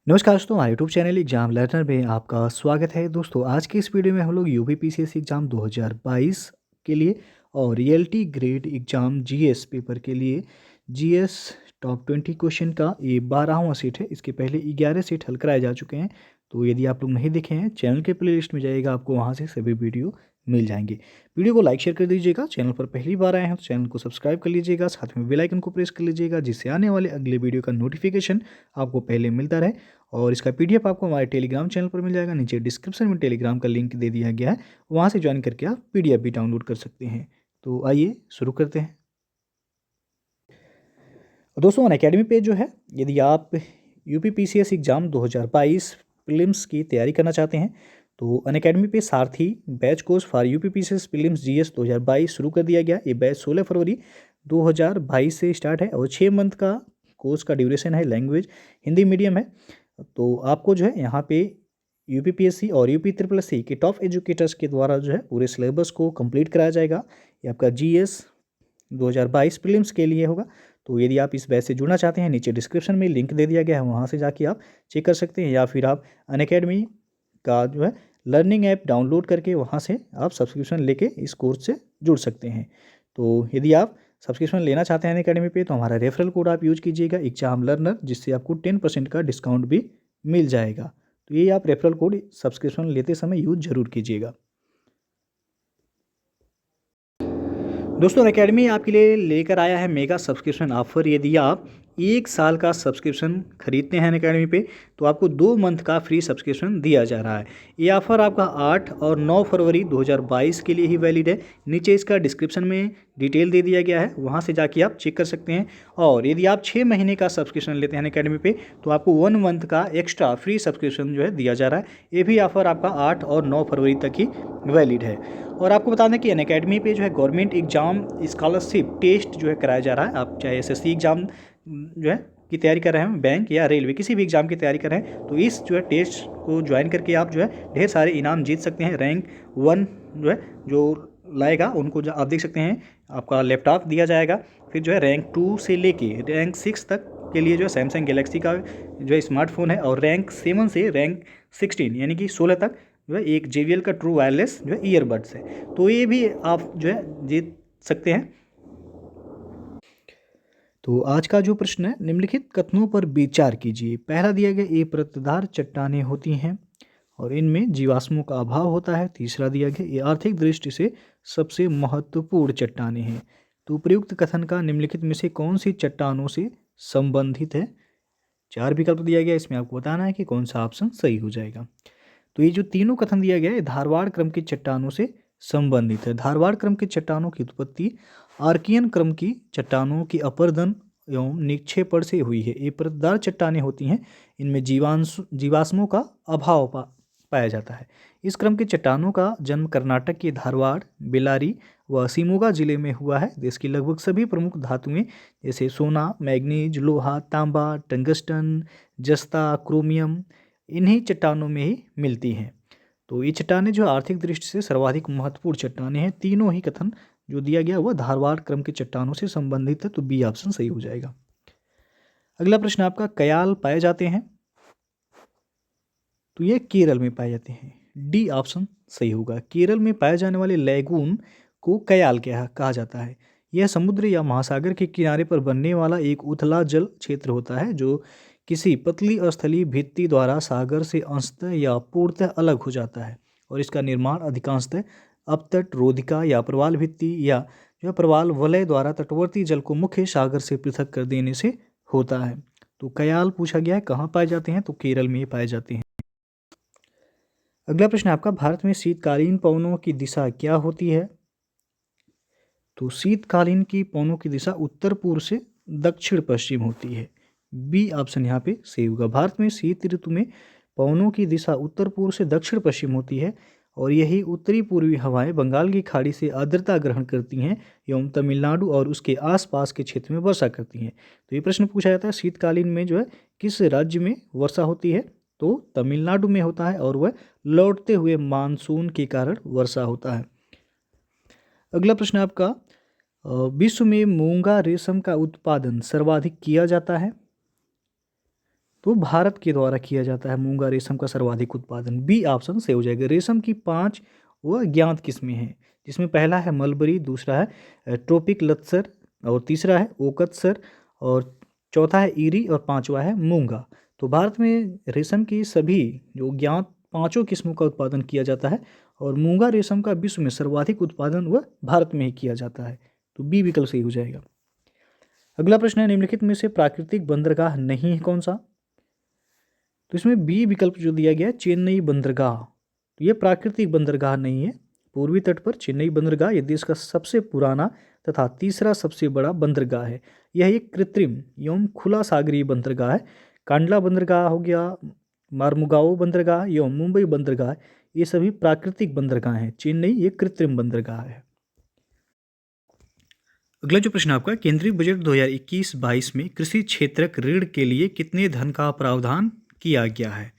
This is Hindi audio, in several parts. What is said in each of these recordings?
नमस्कार दोस्तों, हमारे यूट्यूब चैनल एग्जाम लर्नर में आपका स्वागत है। दोस्तों आज के इस वीडियो में हम लोग यूपीपीसीएससी एग्ज़ाम 2022 के लिए और reality grade exam GS paper के लिए जीएस टॉप 20 क्वेश्चन का ये 12वां सेट है। इसके पहले 11 सेट हल कराए जा चुके हैं। तो यदि आप लोग नहीं देखे हैं, चैनल के प्लेलिस्ट में जाइएगा, आपको वहाँ से सभी वीडियो मिल जाएंगे। वीडियो को लाइक शेयर कर दीजिएगा। चैनल पर पहली बार आए हैं तो चैनल को सब्सक्राइब कर लीजिएगा, साथ में बेल आइकन को प्रेस कर लीजिएगा, जिससे आने वाले अगले वीडियो का नोटिफिकेशन आपको पहले मिलता रहे। और इसका पीडीएफ आपको हमारे टेलीग्राम चैनल पर मिल जाएगा। नीचे डिस्क्रिप्शन में टेलीग्राम का लिंक दे दिया गया है, वहाँ से ज्वाइन करके आप पीडीएफ भी डाउनलोड कर सकते हैं। तो आइए शुरू करते हैं। दोस्तों अनअकैडमी पे जो है, यदि आप यूपीपीसीएस एग्ज़ाम 2022 प्रीलिम्स की तैयारी करना चाहते हैं तो अनअकैडमी पे सारथी batch course for UPPCS prelims GS 2022 शुरू कर दिया गया। ये बैच 16 फरवरी 2022 से स्टार्ट है और 6 मंथ का कोर्स का ड्यूरेशन है। लैंग्वेज हिंदी मीडियम है। तो आपको जो है यहाँ पे यूपीपीएससी और यूपी ट्रिपल एस सी के टॉप एजुकेटर्स के द्वारा जो है पूरे सिलेबस को कंप्लीट कराया जाएगा। ये आपका जीएस 2022 प्रीलिम्स के लिए होगा। तो यदि आप इस बैच से जुड़ना चाहते हैं, नीचे डिस्क्रिप्शन में लिंक दे दिया गया है, वहाँ से जाके आप चेक कर सकते हैं, या फिर आप अनअकैडमी का जो है लर्निंग ऐप डाउनलोड करके वहाँ से आप सब्सक्रिप्शन लेके इस कोर्स से जुड़ सकते हैं। तो यदि आप सब्सक्रिप्शन लेना चाहते हैं अनअकैडमी पे तो हमारा रेफरल कोड आप यूज कीजिएगा एग्जाम लर्नर, जिससे आपको 10% का डिस्काउंट भी मिल जाएगा। तो ये आप रेफरल कोड सब्सक्रिप्शन लेते समय यूज जरूर कीजिएगा। दोस्तों अनअकैडमी आपके लिए लेकर आया है मेगा सब्सक्रिप्शन ऑफर। यदि आप 1 साल का सब्सक्रिप्शन खरीदते हैं अनअकैडमी पे तो आपको 2 मंथ का फ्री सब्सक्रिप्शन दिया जा रहा है। ये ऑफर आपका 8 और 9 फरवरी 2022 के लिए ही वैलिड है। नीचे इसका डिस्क्रिप्शन में डिटेल दे दिया गया है, वहाँ से जाके आप चेक कर सकते हैं। और यदि आप 6 महीने का सब्सक्रिप्शन लेते हैं अनअकैडमी पे तो आपको 1 मंथ का एक्स्ट्रा फ्री सब्सक्रिप्शन जो है दिया जा रहा है। ये भी ऑफर आपका 8 और 9 फरवरी तक ही वैलिड है। और आपको बता दें कि अनअकैडमी पे जो है गवर्नमेंट एग्जाम स्कॉलरशिप टेस्ट जो है कराया जा रहा है। आप चाहे एसएससी एग्जाम जो है की तैयारी कर रहे हैं, बैंक या रेलवे किसी भी एग्जाम की तैयारी कर रहे हैं, तो इस जो है टेस्ट को ज्वाइन करके आप जो है ढेर सारे इनाम जीत सकते हैं। रैंक 1 जो है जो लाएगा उनको जो आप देख सकते हैं, आपका लैपटॉप दिया जाएगा। फिर जो है रैंक 2 से लेके रैंक 6 तक के लिए जो है सैमसंग गैलेक्सी का जो है स्मार्टफोन है, और रैंक 7 से रैंक 16 यानी कि 16 तक जो है एक JBL का ट्रू वायरलेस जो है ईयरबड्स है। तो ये भी आप जो है जीत सकते हैं। तो आज का जो प्रश्न है, निम्नलिखित कथनों पर विचार कीजिए। पहला दिया गया, ये परतदार चट्टानें होती हैं और इनमें जीवाश्मों का अभाव होता है। तीसरा दिया गया, ये आर्थिक दृष्टि से सबसे महत्वपूर्ण चट्टानें हैं। तो उपयुक्त कथन का निम्नलिखित में से कौन सी चट्टानों से संबंधित है? 4 विकल्प दिया गया, इसमें आपको बताना है कि कौन सा ऑप्शन सही हो जाएगा। तो ये जो तीनों कथन दिया गया है धारवाड़ क्रम की चट्टानों से संबंधित है। धारवाड़ क्रम की चट्टानों की उत्पत्ति आर्कियन क्रम की चट्टानों की अपरदन एवं निक्षेपण से हुई है। ये परतदार चट्टानें होती हैं, इनमें जीवाश्मों का अभाव पाया जाता है। इस क्रम की चट्टानों का जन्म कर्नाटक के धारवाड़, बेल्लारी व शिमोगा जिले में हुआ है। देश की लगभग सभी प्रमुख धातुएं जैसे सोना, मैग्नीज, लोहा, तांबा, टंगस्टन, जस्ता, क्रोमियम इन्हीं चट्टानों में ही मिलती हैं। तो ये चट्टानें जो आर्थिक दृष्टि से सर्वाधिक महत्वपूर्ण चट्टानें हैं। तीनों ही कथन जो दिया गया वह धारवाड़ क्रम की चट्टानों से संबंधित है, तो बी ऑप्शन सही हो जाएगा। अगला प्रश्न आपका, कयाल पाए जाते हैं तो ये केरल में पाए जाते हैं। डी ऑप्शन सही होगा। केरल में पाए जाने वाले लैगून को कयाल कहा जाता है। यह समुद्र या महासागर के किनारे पर बनने वाला एक उथला जल क्षेत्र होता है जो किसी पतली स्थलीय भित्ति द्वारा सागर से अंशतः या पूर्णतः अलग हो जाता है, और इसका निर्माण अधिकांशतः अपतट रोधिका या प्रवाल भित्ति या जो प्रवाल वलय द्वारा तटवर्ती जल को मुख्य सागर से पृथक कर देने से होता है। तो कयाल पूछा गया है कहाँ पाए जाते हैं, तो केरल में पाए जाते हैं। अगला प्रश्न आपका, भारत में शीतकालीन पवनों की दिशा क्या होती है? तो शीतकालीन की पवनों की दिशा उत्तर पूर्व से दक्षिण पश्चिम होती है। बी ऑप्शन यहाँ पे सही होगा। भारत में शीत ऋतु में पवनों की दिशा उत्तर पूर्व से दक्षिण पश्चिम होती है, और यही उत्तरी पूर्वी हवाएं बंगाल की खाड़ी से आर्द्रता ग्रहण करती हैं एवं तमिलनाडु और उसके आसपास के क्षेत्र में वर्षा करती हैं। तो ये प्रश्न पूछा जाता है शीतकालीन में जो है किस राज्य में वर्षा होती है, तो तमिलनाडु में होता है, और वह लौटते हुए मानसून के कारण वर्षा होता है। अगला प्रश्न आपका, विश्व में मूंगा रेशम का उत्पादन सर्वाधिक किया जाता है? तो भारत के द्वारा किया जाता है मूंगा रेशम का सर्वाधिक उत्पादन। बी ऑप्शन से हो जाएगा। रेशम की 5 व ज्ञात किस्में हैं, जिसमें पहला है मलबरी, दूसरा है ट्रोपिक लत्सर, और तीसरा है ओकतसर, और चौथा है ईरी, और पांचवा है मूंगा। तो भारत में रेशम की सभी जो ज्ञात पांचों किस्मों का उत्पादन किया जाता है, और मूंगा रेशम का विश्व में सर्वाधिक उत्पादन वह भारत में ही किया जाता है। तो बी विकल्प सही हो जाएगा। अगला प्रश्न है, निम्नलिखित में से प्राकृतिक बंदरगाह नहीं है कौन सा? तो इसमें बी विकल्प जो दिया गया है चेन्नई बंदरगाह, तो ये प्राकृतिक बंदरगाह नहीं है। पूर्वी तट पर चेन्नई बंदरगाह ये देश का सबसे पुराना तथा तीसरा सबसे बड़ा बंदरगाह है। यह एक कृत्रिम एवं खुला सागरीय बंदरगाह है। कांडला बंदरगाह हो गया, मार्मुगाओ बंदरगाह एवं मुंबई बंदरगाह, ये सभी प्राकृतिक बंदरगाह हैं। चेन्नई एक कृत्रिम बंदरगाह है। अगला जो प्रश्न आपका, केंद्रीय बजट 2021-22 में कृषि क्षेत्रक ऋण के लिए कितने धन का प्रावधान किया गया है?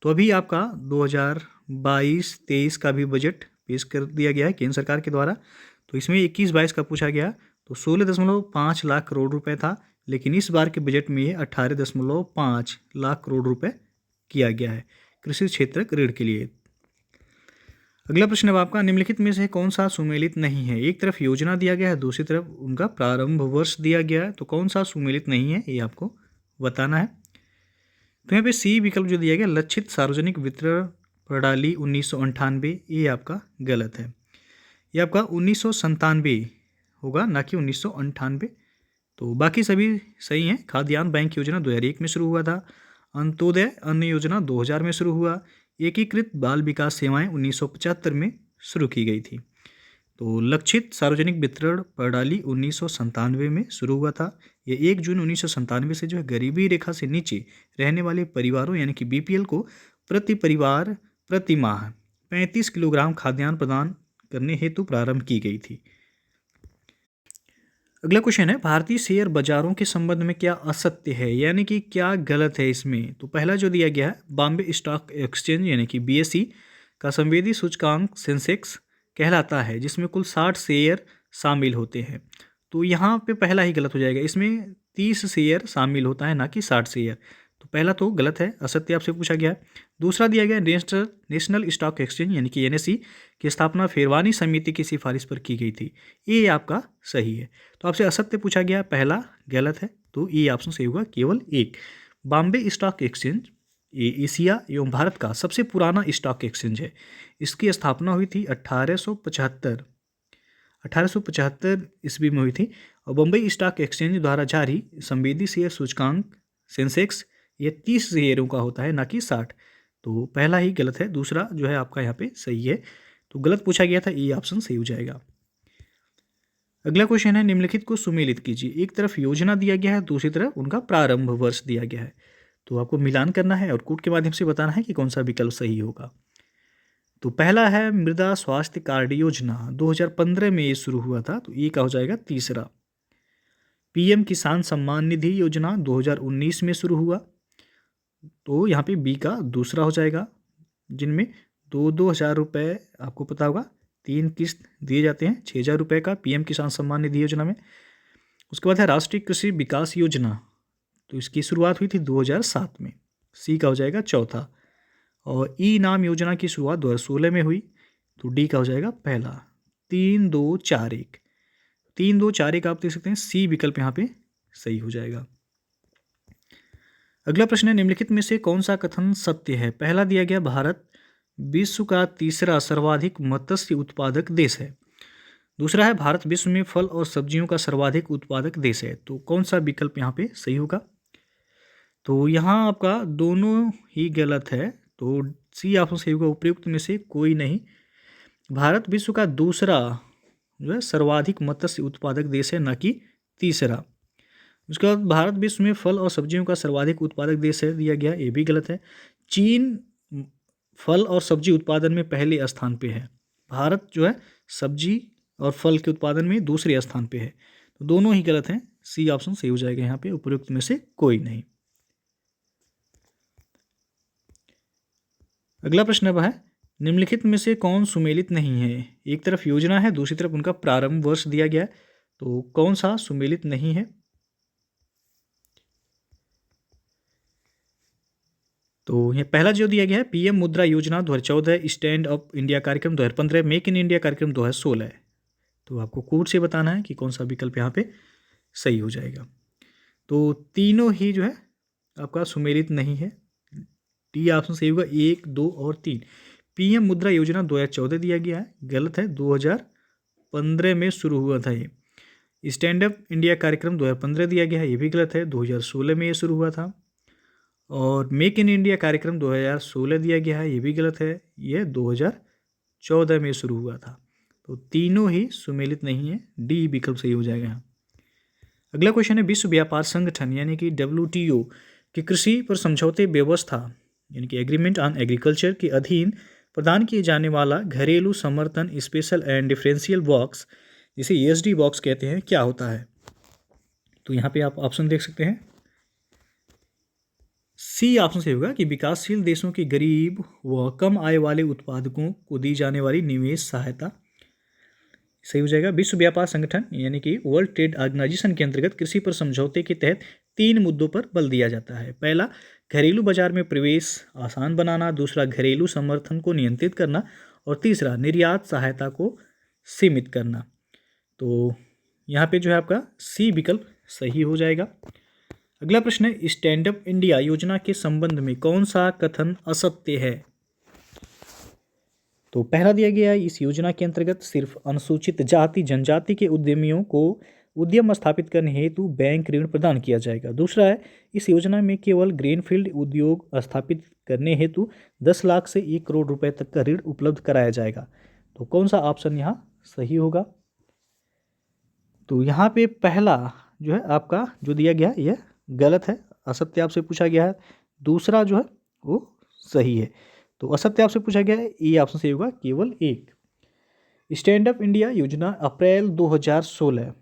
तो अभी आपका 2022-23 का भी बजट पेश कर दिया गया है केंद्र सरकार के द्वारा। तो इसमें 21-22 का पूछा गया तो 16.5 लाख करोड़ रुपए था, लेकिन इस बार के बजट में ये 18.5 लाख करोड़ रुपए किया गया है कृषि क्षेत्रक ऋण के लिए। अगला प्रश्न है आपका, निम्नलिखित में से कौन सा सुमेलित नहीं है? एक तरफ योजना दिया गया है, दूसरी तरफ उनका प्रारंभ वर्ष दिया गया है, तो कौन सा सुमेलित नहीं है ये आपको बताना है। तो यहाँ पे सी विकल्प जो दिया गया, लक्षित सार्वजनिक वितरण प्रणाली 1998, ये आपका गलत है। ये आपका 1997 होगा, ना कि 1998। तो बाकी सभी सही हैं। खाद्यान्न बैंक योजना 2001 में शुरू हुआ था। अंत्योदय अन्न योजना 2000 में शुरू हुआ। एकीकृत बाल विकास सेवाएं 1975 में शुरू की गई थी। तो लक्षित सार्वजनिक वितरण प्रणाली 1997 में शुरू हुआ था। ये 1 जून 1997 से जो है गरीबी रेखा से नीचे रहने वाले परिवारों यानी कि बीपीएल को प्रति परिवार प्रति माह 35 किलोग्राम खाद्यान्न प्रदान करने हेतु प्रारंभ की गई थी। अगला क्वेश्चन है, भारतीय शेयर बाजारों के संबंध में क्या असत्य है, यानी कि क्या गलत है इसमें? तो पहला जो दिया गया है, बॉम्बे स्टॉक एक्सचेंज यानी कि बीएसई का संवेदी सूचकांक सेंसेक्स कहलाता है, जिसमें कुल 60 शेयर शामिल होते हैं। तो यहाँ पे पहला ही गलत हो जाएगा। इसमें 30 शेयर शामिल होता है, ना कि 60 शेयर। तो पहला तो गलत है, असत्य आपसे पूछा गया। दूसरा दिया गया, नेशनल स्टॉक एक्सचेंज यानी कि एनएसई की स्थापना फेरवानी समिति की सिफारिश पर की गई थी, ये आपका सही है। तो आपसे असत्य पूछा गया, पहला गलत है, तो ये ऑप्शन सही होगा केवल एक। बॉम्बे स्टॉक एक्सचेंज ये एशिया एवं भारत का सबसे पुराना स्टॉक एक्सचेंज है। इसकी स्थापना हुई थी 1875 ईस्वी में हुई थी। और बम्बई स्टॉक एक्सचेंज द्वारा जारी संवेदी शेयर सूचकांक सेंसेक्स ये 30 शेयरों का होता है, ना कि 60। तो पहला ही गलत है, दूसरा जो है आपका यहाँ पे सही है। तो गलत पूछा गया था, ये ऑप्शन सही हो जाएगा। अगला क्वेश्चन है, निम्नलिखित को सुमेलित कीजिए। एक तरफ योजना दिया गया है, दूसरी तरफ उनका प्रारंभ वर्ष दिया गया है। तो आपको मिलान करना है और कूट के माध्यम से बताना है कि कौन सा विकल्प सही होगा। तो पहला है मृदा स्वास्थ्य कार्ड योजना, 2015 में ये शुरू हुआ था, तो ये का हो जाएगा तीसरा। पीएम किसान सम्मान निधि योजना 2019 में शुरू हुआ, तो यहाँ पे बी का दूसरा हो जाएगा, जिनमें 2,000 रुपये आपको पता होगा 3 किस्त दिए जाते हैं 6,000 रुपये का पीएम किसान सम्मान निधि योजना में। उसके बाद है राष्ट्रीय कृषि विकास योजना, तो इसकी शुरुआत हुई थी 2007 में, सी का हो जाएगा चौथा। और ई नाम योजना की शुरुआत 2016 में हुई, तो डी का हो जाएगा पहला। 3-2-4-1 3-2-4-1 आप देख सकते हैं, सी विकल्प यहाँ पे सही हो जाएगा। अगला प्रश्न है, निम्नलिखित में से कौन सा कथन सत्य है? पहला दिया गया, भारत विश्व का तीसरा सर्वाधिक मत्स्य उत्पादक देश है। दूसरा है, भारत विश्व में फल और सब्जियों का सर्वाधिक उत्पादक देश है। तो कौन सा विकल्प यहाँ पे सही होगा? तो यहाँ आपका दोनों ही गलत है, तो सी ऑप्शन सही होगा, उपयुक्त में से कोई नहीं। भारत विश्व का दूसरा जो है सर्वाधिक मत्स्य उत्पादक देश है, न कि तीसरा। उसके बाद भारत विश्व में फल और सब्जियों का सर्वाधिक उत्पादक देश है दिया गया, ये भी गलत है। चीन फल और सब्जी उत्पादन में पहले स्थान पे है, भारत जो है सब्जी और फल के उत्पादन में दूसरे स्थान पे है। तो दोनों ही गलत हैं, सी ऑप्शन सही हो जाएगा यहाँ पे, उपयुक्त में से कोई नहीं। अगला प्रश्न है, निम्नलिखित में से कौन सुमेलित नहीं है? एक तरफ योजना है, दूसरी तरफ उनका प्रारंभ वर्ष दिया गया है, तो कौन सा सुमेलित नहीं है? तो ये पहला जो दिया गया है पीएम मुद्रा योजना 2014, स्टैंड अप इंडिया कार्यक्रम 2015, मेक इन इंडिया कार्यक्रम 2016 है। तो आपको कोड से बताना है कि कौन सा विकल्प यहाँ पे सही हो जाएगा। तो तीनों ही जो है आपका सुमेलित नहीं है। डी ऑप्शन सही होगा, 1, 2 और 3। पीएम मुद्रा योजना 2014 दिया गया है, गलत है, 2015 में शुरू हुआ था ये। स्टैंड अप इंडिया कार्यक्रम 2015 दिया गया है, ये भी गलत है, 2016 में ये शुरू हुआ था। और मेक इन इंडिया कार्यक्रम 2016 दिया गया है, ये भी गलत है, ये 2014 में शुरू हुआ था। तो तीनों ही सुमेलित नहीं है, डी विकल्प सही हो जाएगा यहाँ। अगला क्वेश्चन है विश्व व्यापार संगठन यानी कि WTO की कृषि पर समझौते व्यवस्था यानी कि एग्रीमेंट ऑन एग्रीकल्चर के अधीन प्रदान किए जाने वाला घरेलू समर्थन स्पेशल एंड डिफरेंशियल बॉक्स, जिसे ESD बॉक्स कहते हैं, क्या होता है? तो यहाँ पे आप ऑप्शन देख सकते हैं। सी ऑप्शन से होगा कि विकासशील देशों के गरीब व कम आय वाले उत्पादकों को दी जाने वाली निवेश सहायता, सही हो जाएगा। विश्व व्यापार संगठन यानी कि वर्ल्ड ट्रेड ऑर्गेनाइजेशन के अंतर्गत कृषि पर समझौते के तहत 3 मुद्दों पर बल दिया जाता है। पहला, घरेलू बाजार में प्रवेश आसान बनाना, दूसरा, घरेलू समर्थन को नियंत्रित करना, और तीसरा, निर्यात सहायता को सीमित करना। तो यहाँ पे जो है आपका सी विकल्प सही हो जाएगा। अगला प्रश्न है स्टैंड अप इंडिया योजना के संबंध में कौन सा कथन असत्य है? तो पहला दिया गया है इस योजना के अंतर्गत सिर्फ अनुसूचित जाति जनजाति के उद्यमियों को उद्यम स्थापित करने हेतु बैंक ऋण प्रदान किया जाएगा। दूसरा है इस योजना में केवल ग्रीनफील्ड उद्योग स्थापित करने हेतु 10 लाख से 1 करोड़ रुपए तक का ऋण उपलब्ध कराया जाएगा। तो कौन सा ऑप्शन यहाँ सही होगा? तो यहाँ पे पहला जो है आपका जो दिया गया यह गलत है, असत्य आपसे पूछा गया है। दूसरा जो है वो सही है। तो असत्य आपसे पूछा गया है, ये ऑप्शन सही होगा, केवल 1। स्टैंड अप इंडिया योजना अप्रैल 2016,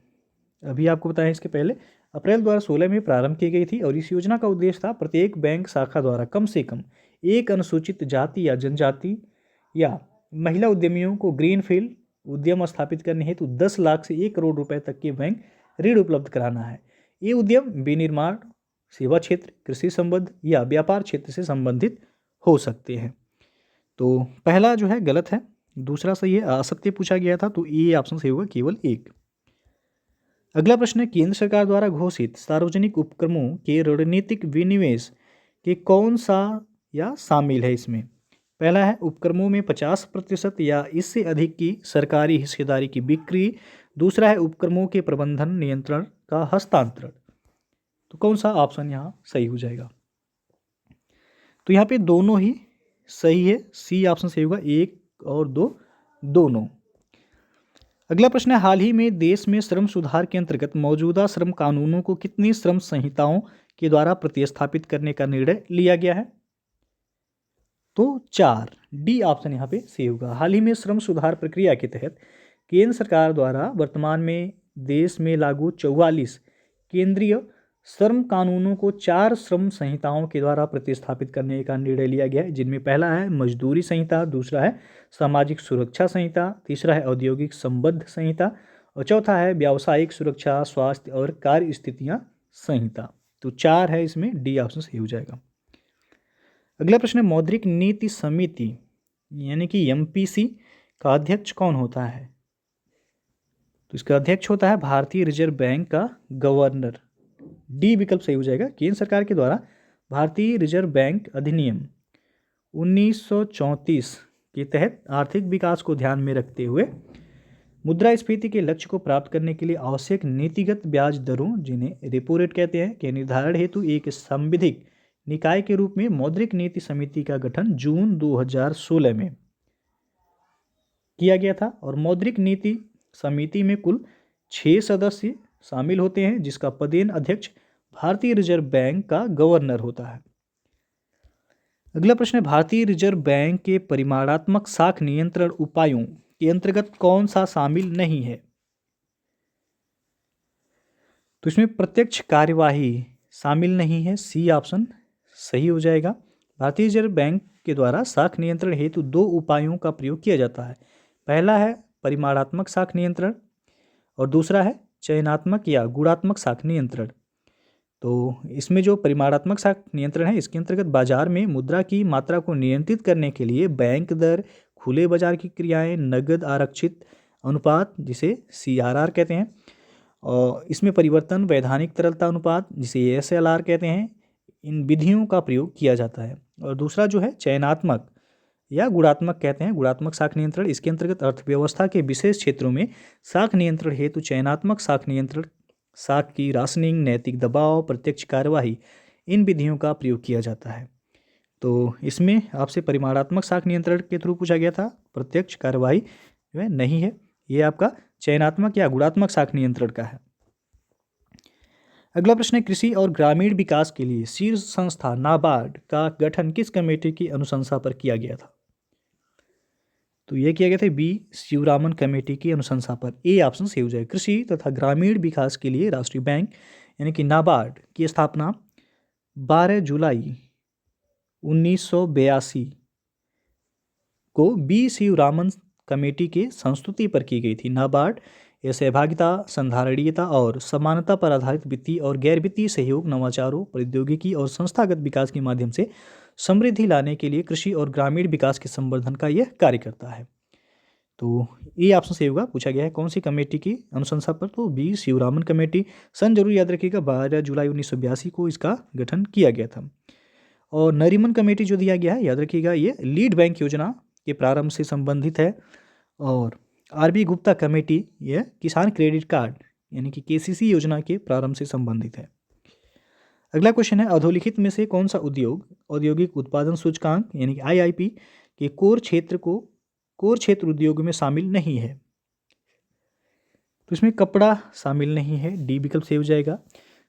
अभी आपको बताएं इसके पहले, अप्रैल 2016 में प्रारंभ की गई थी और इस योजना का उद्देश्य था प्रत्येक बैंक शाखा द्वारा कम से कम एक अनुसूचित जाति या जनजाति या महिला उद्यमियों को ग्रीनफील्ड उद्यम स्थापित करने हेतु 10 लाख से 1 करोड़ रुपए तक के बैंक ऋण उपलब्ध कराना है। ये उद्यम विनिर्माण, सेवा क्षेत्र, कृषि संबद्ध या व्यापार क्षेत्र से संबंधित हो सकते हैं। तो पहला जो है गलत है, दूसरा सही है, असत्य पूछा गया था, तो ये ऑप्शन सही होगा, केवल 1। अगला प्रश्न है केंद्र सरकार द्वारा घोषित सार्वजनिक उपक्रमों के रणनीतिक विनिवेश के कौन सा या शामिल है इसमें? पहला है उपक्रमों में 50% या इससे अधिक की सरकारी हिस्सेदारी की बिक्री। दूसरा है उपक्रमों के प्रबंधन नियंत्रण का हस्तांतरण। तो कौन सा ऑप्शन यहाँ सही हो जाएगा? तो यहाँ पे दोनों ही सही है, सी ऑप्शन सही होगा, 1 और 2 दोनों। अगला प्रश्न है हाल ही में देश में श्रम सुधार के अंतर्गत मौजूदा श्रम कानूनों को कितनी श्रम संहिताओं के द्वारा प्रतिस्थापित करने का निर्णय लिया गया है? तो 4, डी ऑप्शन यहाँ पे सही होगा। हाल ही में श्रम सुधार प्रक्रिया के तहत केंद्र सरकार द्वारा वर्तमान में देश में लागू 44 केंद्रीय श्रम कानूनों को 4 श्रम संहिताओं के द्वारा प्रतिस्थापित करने का निर्णय लिया गया है, जिनमें पहला है मजदूरी संहिता, दूसरा है सामाजिक सुरक्षा संहिता, तीसरा है औद्योगिक संबद्ध संहिता और चौथा है व्यावसायिक सुरक्षा, स्वास्थ्य और कार्य स्थितियां संहिता। तो 4 है, इसमें डी ऑप्शन सही हो जाएगा। अगला प्रश्न है मौद्रिक नीति समिति यानी कि MPC का अध्यक्ष कौन होता है? तो इसका अध्यक्ष होता है भारतीय रिजर्व बैंक का गवर्नर। डी विकल्प सही हो जाएगा। केंद्र सरकार के द्वारा भारतीय रिजर्व बैंक अधिनियम 1934 के तहत आर्थिक विकास को ध्यान में रखते हुए मुद्रास्फीति के लक्ष्य को प्राप्त करने के लिए आवश्यक नीतिगत ब्याज दरों, जिन्हें रेपो रेट कहते हैं, के निर्धारण हेतु एक संविधिक निकाय के रूप में मौद्रिक नीति समिति का गठन जून 2016 में किया गया था और मौद्रिक नीति समिति में कुल 6 सदस्य शामिल होते हैं, जिसका पदेन अध्यक्ष भारतीय रिजर्व बैंक का गवर्नर होता है। अगला प्रश्न है भारतीय रिजर्व बैंक के परिमाणात्मक साख नियंत्रण उपायों के अंतर्गत कौन सा शामिल नहीं है? तो इसमें प्रत्यक्ष कार्यवाही शामिल नहीं है, सी ऑप्शन सही हो जाएगा। भारतीय रिजर्व बैंक के द्वारा साख नियंत्रण हेतु 2 उपायों का प्रयोग किया जाता है। पहला है परिमाणात्मक साख नियंत्रण और दूसरा है चयनात्मक या गुणात्मक साख नियंत्रण। तो इसमें जो परिमाणात्मक साख नियंत्रण है, इसके अंतर्गत बाजार में मुद्रा की मात्रा को नियंत्रित करने के लिए बैंक दर, खुले बाजार की क्रियाएं, नगद आरक्षित अनुपात जिसे CRR कहते हैं, और इसमें परिवर्तन, वैधानिक तरलता अनुपात जिसे SLR कहते हैं, इन विधियों का प्रयोग किया जाता है। और दूसरा जो है चयनात्मक या गुणात्मक कहते हैं, गुणात्मक साख नियंत्रण, इसके अंतर्गत अर्थव्यवस्था के विशेष क्षेत्रों में साख नियंत्रण हेतु चयनात्मक साख नियंत्रण, साख की राशनिंग, नैतिक दबाव, प्रत्यक्ष कार्यवाही, इन विधियों का प्रयोग किया जाता है। तो इसमें आपसे परिमाणात्मक साख नियंत्रण के थ्रू पूछा गया था, प्रत्यक्ष कार्यवाही जो है नहीं है, ये आपका चयनात्मक या गुणात्मक साख नियंत्रण का है। अगला प्रश्न है, कृषि और ग्रामीण विकास के लिए शीर्ष संस्था नाबार्ड का गठन किस कमेटी की अनुशंसा पर किया गया था? तो ये किया गया था B शिवरामन कमेटी की अनुशंसा पर। ए ऑप्शन सही हो जाए। कृषि तथा ग्रामीण विकास के लिए राष्ट्रीय बैंक यानी कि नाबार्ड की स्थापना 12 जुलाई 1982 को B शिवरामन कमेटी के संस्तुति पर की गई थी। नाबार्ड यह सहभागिता, संधारणीयता और समानता पर आधारित वित्तीय और गैर वित्तीय सहयोग, नवाचारों, प्रौद्योगिकी और संस्थागत विकास के माध्यम से समृद्धि लाने के लिए कृषि और ग्रामीण विकास के संवर्धन का यह कार्य करता है। तो ये ऑप्शन सही होगा। पूछा गया है कौन सी कमेटी की अनुशंसा पर, तो B शिवरामन कमेटी। सन जरूर याद रखिएगा, 12 जुलाई 1982 को इसका गठन किया गया था। और नरीमन कमेटी जो दिया गया है, याद रखिएगा, ये लीड बैंक योजना के प्रारंभ से संबंधित है। और RB गुप्ता कमेटी यह किसान क्रेडिट कार्ड यानी कि KCC योजना के प्रारंभ से संबंधित है। अगला क्वेश्चन है, अधोलिखित में से कौन सा उद्योग औद्योगिक उत्पादन सूचकांक यानी कि IIP के कोर क्षेत्र उद्योग में शामिल नहीं है? तो इसमें कपड़ा शामिल नहीं है, D विकल्प सही हो जाएगा।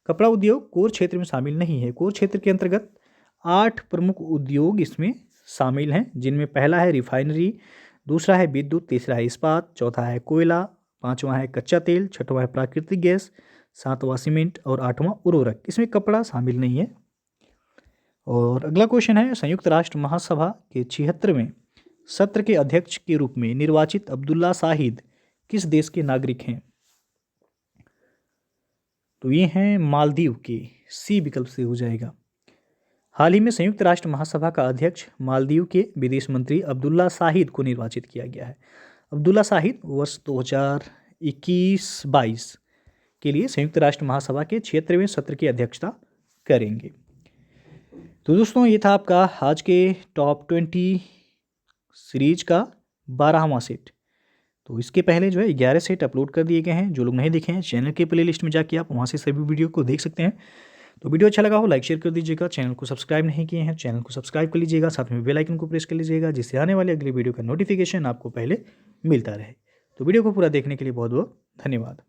कपड़ा उद्योग कोर क्षेत्र में शामिल नहीं है। कोर क्षेत्र के अंतर्गत 8 प्रमुख उद्योग इसमें शामिल हैं, जिनमें पहला है रिफाइनरी, दूसरा है विद्युत, तीसरा है इस्पात, चौथा है कोयला, पांचवा है कच्चा तेल, छठवां है प्राकृतिक गैस, सातवां सीमेंट और आठवां उर्वरक। इसमें कपड़ा शामिल नहीं है। और अगला क्वेश्चन है, संयुक्त राष्ट्र महासभा के 76वें सत्र के अध्यक्ष के रूप में निर्वाचित अब्दुल्ला शाहिद किस देश के नागरिक हैं? तो ये हैं मालदीव के। C विकल्प से हो जाएगा। हाल ही में संयुक्त राष्ट्र महासभा का अध्यक्ष मालदीव के विदेश मंत्री अब्दुल्ला शाहिद को निर्वाचित किया गया है। अब्दुल्ला शाहिद वर्ष 2021-22 के लिए संयुक्त राष्ट्र महासभा के 76वें सत्र की अध्यक्षता करेंगे। तो दोस्तों, ये था आपका आज के टॉप 20 सीरीज का 12वां सेट। तो इसके पहले जो है 11 सेट अपलोड कर दिए गए हैं। जो लोग नहीं देखे हैं, चैनल के प्लेलिस्ट में जाके आप वहाँ से सभी वीडियो को देख सकते हैं। तो वीडियो अच्छा लगा हो लाइक शेयर कर दीजिएगा। चैनल को सब्सक्राइब नहीं किए हैं, चैनल को सब्सक्राइब कर लीजिएगा। साथ में बेल आइकन को प्रेस कर लीजिएगा, जिससे आने वाले अगले वीडियो का नोटिफिकेशन आपको पहले मिलता रहे। तो वीडियो को पूरा देखने के लिए बहुत बहुत धन्यवाद।